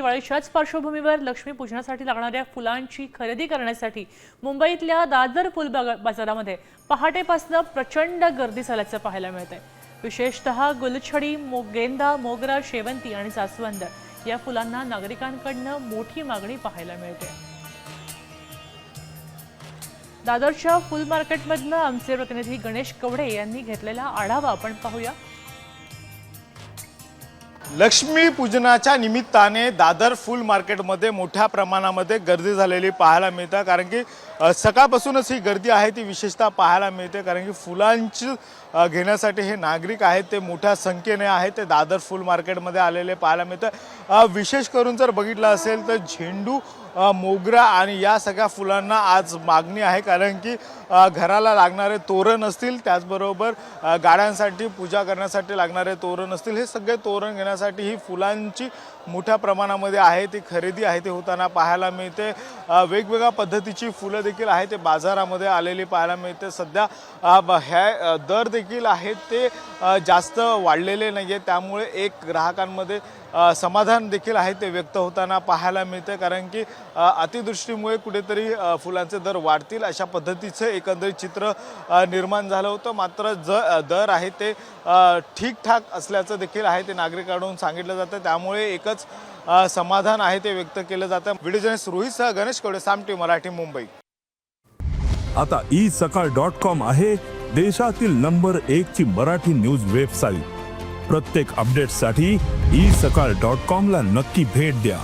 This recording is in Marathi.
दिवाळीच्याच पार्श्वभूमीवर लक्ष्मीपूजनासाठी लागणाऱ्या फुलांची खरेदी करण्यासाठी मुंबईतल्या दादर फुल बाजारामध्ये पहाटेपासून प्रचंड गर्दी झाल्याचं पाहायला मिळतंय। विशेषतः गुलछडी, गेंदा, मोगरा, शेवंती आणि जास्वंद या फुलांना नागरिकांकडून मोठी मागणी पाहायला मिळते। दादरच्या फुल मार्केटमधनं आमचे प्रतिनिधी गणेश कवडे यांनी घेतलेला आढावा आपण पाहूया। लक्ष्मी पूजनाच्या निमित्ताने दादर फुल मार्केटमध्ये मोठ्या प्रमाणामध्ये गर्दी झालेली पाहायला मिळते। कारण की सकाळपासूनच ही गर्दी आहे ती विशेषतः पाहायला मिळते, कारण की फुलांची घेण्यासाठी हे नागरिक आहेत ते मोठ्या संख्येने आहेत ते दादर फुल मार्केटमध्ये आलेले पाहायला मिळते। विशेष करून जर बघितलं असेल तर झेंडू, मोगरा आणि या सगळ्या फुलांना आज मागणी आहे, कारण की घराला लागणारे तोरण असतील, त्याचबरोबर गाड्यांसाठी पूजा करण्यासाठी लागणारे तोरण असतील, हे सगळे तोरण घेण्यासाठी ही फुलांची मोठ्या प्रमाणामध्ये आहे ती खरेदी आहे ते होताना पाहायला मिळते। वेगवेगळ्या पद्धतीची फुलं देखील आहे ते बाजारामध्ये आलेली पाहायला मिळते। सध्या ह्या दर देखील आहेत ते जास्त वाढलेले नाही आहेत, त्यामुळे एक ग्राहकांमध्ये समाधान देखील आहे ते व्यक्त होताना पाहायला मिळते, कारण की अतिवृष्टीमुळे कुठेतरी फुलांचे दर वाढतील अशा पद्धतीचं एकंदरीत चित्र निर्माण झालं होतं। मात्र दर आहे ते ठीकठाक असल्याचं देखील आहे ते नागरिकांकडून सांगितलं जातं, त्यामुळे एकच समाधान आहे ते व्यक्त केलं जातं। व्हिडिओ जर्नलिस्ट रोहितसह गणेश कवडे, साम टीव्ही मराठी, मुंबई। आता isakal.com आहे देशातील नंबर 1 ची मराठी न्यूज वेबसाईट। प्रत्येक अपडेटसाठी isakal.com ला नक्की भेट द्या।